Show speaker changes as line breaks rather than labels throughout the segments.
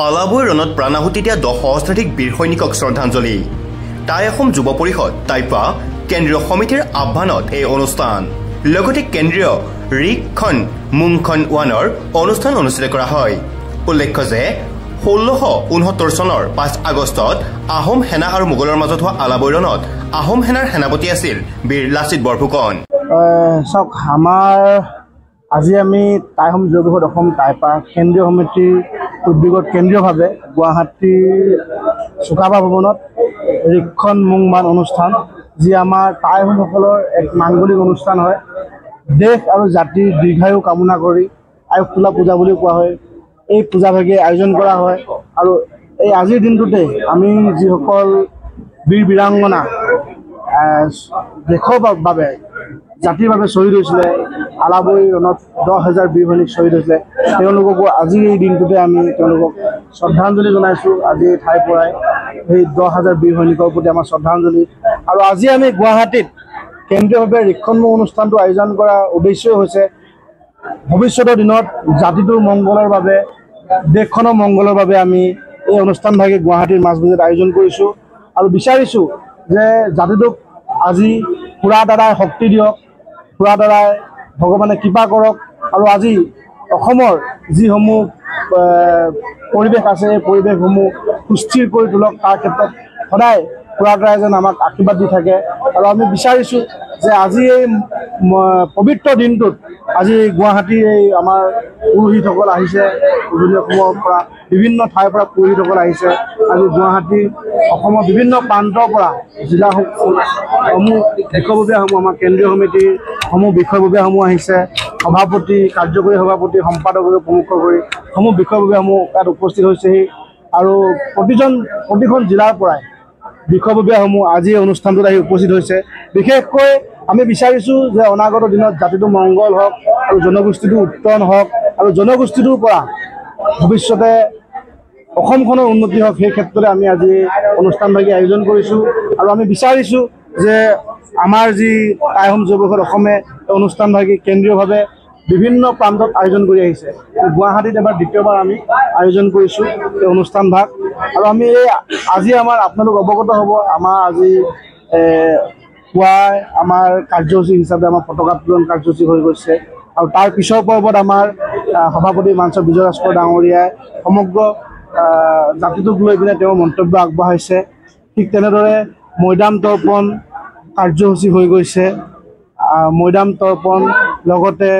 আলাবৈ ৰণত প্ৰাণাহুতি দিয়া 10 সহস্ৰাধিক বীৰ সৈনিকক শ্ৰদ্ধাঞ্জলি। টাই অসম যুৱ পৰিষদ টাইপা কেন্দ্ৰীয় সমিতিৰ আহ্বানত এই অনুষ্ঠান। লগতে কেন্দ্ৰীয় ৰিকখন মুংখন ওৱানৰ অনুষ্ঠান অনুষ্ঠিত কৰা হয়। উল্লেখ্য যে 1669 চনৰ 5 আগষ্টত আহোম সেনা আৰু মোগলৰ মাজত হোৱা আলাবৈ ৰণত আহোম সেনাৰ সেনাপতি আছিল বীৰ লাচিত বৰফুকন।
চাওক, আমাৰ আজি আমি টাই অসম যুৱ পৰিষদ অসম টাইপা কেন্দ্ৰীয় সমিতিৰ উদ্যোগত কেন্দ্ৰীয়ভাৱে গুৱাহাটীৰ চুকাফা ভৱনত ৰিকখন মুংমান অনুষ্ঠান, যি আমাৰ টাই আহোমসকলৰ এক মাংগলিক অনুষ্ঠান হয়। দেশ আৰু জাতিৰ দীৰ্ঘায়ু কামনা কৰি আয়ুস তোলা পূজা বুলি কোৱা হয়। এই পূজাভাগে আয়োজন কৰা হয় আৰু এই আজিৰ দিনটোতে আমি যিসকল বীৰ বীৰাংগনা দেশৰ বাবে জাতিৰ বাবে শ্বহীদ হৈছিলে, আলাবৈ ৰণত 10,000 বীৰ সৈনিক শ্বহীদ হৈছিলে, তেওঁলোককো আজি এই দিনটোতে আমি তেওঁলোকক শ্ৰদ্ধাঞ্জলি জনাইছোঁ। আজি এই ঠাইৰ পৰাই সেই 10,000 বীৰ সৈনিকৰ প্ৰতি আমাৰ শ্ৰদ্ধাঞ্জলি। আৰু আজি আমি গুৱাহাটীত কেন্দ্ৰীয়ভাৱে ৰিকখন মুং অনুষ্ঠানটো আয়োজন কৰাৰ উদ্দেশ্যই হৈছে ভৱিষ্যতৰ দিনত জাতিটোৰ মংগলৰ বাবে, দেশখনৰ মংগলৰ বাবে আমি এই অনুষ্ঠানভাগে গুৱাহাটীৰ মাজমজিয়াত আয়োজন কৰিছোঁ আৰু বিচাৰিছোঁ যে জাতিটোক আজি সুৰা দ্বাৰাই শক্তি দিয়ক, সুৰা দ্বাৰাই ভগৱানে কৃপা কৰক। আৰু আজি অসমৰ যিসমূহ পৰিৱেশ আছে, এই পৰিৱেশসমূহ সুস্থিৰ কৰি তোলক। তাৰ ক্ষেত্ৰত সদায় সুৰা দ্বাৰাই যেন আমাক আশীৰ্বাদ দি থাকে। আৰু আমি বিচাৰিছোঁ যে আজি এই পবিত্ৰ দিনটোত আজি গুৱাহাটীৰ এই আমাৰ পুৰোহিতসকল আহিছে, বিভিন্ন অসমৰ পৰা বিভিন্ন ঠাইৰ পৰা পুৰোহিতসকল আহিছে। আজি গুৱাহাটী অসমৰ বিভিন্ন প্ৰান্তৰ পৰা জিলাসমূহ বিষয়ববীয়াসমূহ আমাৰ কেন্দ্ৰীয় সমিতিৰ সমূহ বিষয়ববীয়াসমূহ আহিছে। সভাপতি, কাৰ্যকৰী সভাপতি, সম্পাদককে প্ৰমুখ কৰি সমূহ বিষয়ববীয়াসমূহ তাত উপস্থিত হৈছেহি। আৰু প্ৰতিখন জিলাৰ পৰাই বিষয়ববীয়াসমূহ আজি অনুষ্ঠানটোত আহি উপস্থিত হৈছে। বিশেষকৈ আমি বিচাৰিছোঁ যে অনাগত দিনত জাতিটো মংগল হওক আৰু জনগোষ্ঠীটো উত্তৰণ হওক আৰু জনগোষ্ঠীটোৰ পৰা ভৱিষ্যতে অসমখনৰ উন্নতি হওক, সেই ক্ষেত্ৰতে আমি আজি অনুষ্ঠানভাগি আয়োজন কৰিছোঁ। আৰু আমি বিচাৰিছোঁ যে আমাৰ যি টাই অসম যুৱ পৰিষদ অসমে অনুষ্ঠানভাগি কেন্দ্ৰীয়ভাৱে বিভিন্ন প্ৰান্তত আয়োজন কৰি আহিছে। গুৱাহাটীত এবাৰ দ্বিতীয়বাৰ আমি আয়োজন কৰিছোঁ এই অনুষ্ঠানভাগ। আৰু আমি আজি আপোনালোক অৱগত হ'ব, আমাৰ আজি পুৱাই আমাৰ কাৰ্যসূচী হিচাপে আমাৰ পতাকা উত্তোলন কাৰ্যসূচী হৈ গৈছে। আৰু তাৰ পিছৰ পৰ্বত আমাৰ সভাপতি মাঞ্চ বিজয় ৰাজখোৱা ডাঙৰীয়াই সমগ্ৰ জাতিটোক লৈ পিনে তেওঁ মন্তব্য আগবঢ়াইছে। ঠিক তেনেদৰে মৈদাম তৰ্পণ কাৰ্যসূচী হৈ গৈছে। মৈদাম তৰ্পণ লগতে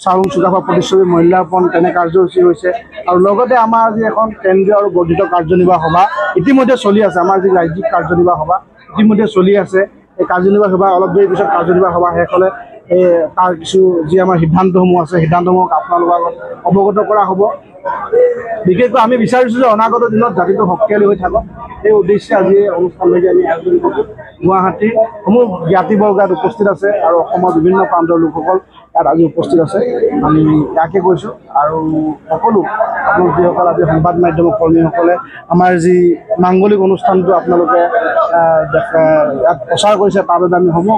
চাউল চুকাফা প্ৰতিচ্ছবি মূল্যাৰ্পণ তেনে কাৰ্যসূচী হৈছে। আৰু লগতে আমাৰ আজি এখন কেন্দ্ৰীয় আৰু বৰ্ধিত কাৰ্যনিৰ্বাহ সভা ইতিমধ্যে চলি আছে। আমাৰ যি ৰাজ্যিক কাৰ্যনিৰ্বাহ সভা ইতিমধ্যে চলি আছে। এই কাৰ্যনিৰ্বাহ সভা অলপ দেৰি পিছত কাৰ্যনিৰ্বাহ সভা শেষ হ'লে তাৰ কিছু যি আমাৰ সিদ্ধান্তসমূহ আছে, সিদ্ধান্তসমূহ আপোনালোকৰ আগত অৱগত কৰা হ'ব। বিশেষকৈ আমি বিচাৰিছোঁ যে অনাগত দিনত জাতিটো শক্তিশালী হৈ থাকক, এই উদ্দেশ্যে আজি অনুষ্ঠানভাগি আমি আয়োজন কৰিছোঁ। গুৱাহাটীৰ সমূহ জ্ঞাতিবৰ্গ ইয়াত উপস্থিত আছে আৰু অসমৰ বিভিন্ন প্ৰান্তৰ লোকসকল ইয়াত আজি উপস্থিত আছে। আমি ইয়াকে কৈছোঁ। আৰু সকলো আপোনালোক যিসকল আজি সংবাদ মাধ্যমৰ কৰ্মীসকলে আমাৰ যি মাংগলিক অনুষ্ঠানটো আপোনালোকে ইয়াত প্ৰচাৰ কৰিছে, তাৰ বাবে আমি সমূহ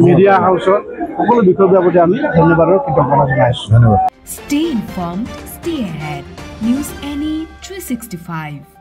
মিডিয়া হাউচৰ সকলো বিষয়ৰ প্ৰতি আমি ধন্যবাদৰ কৃতজ্ঞতা জনাইছোঁ।
Stay informed, stay ahead. News NE 365.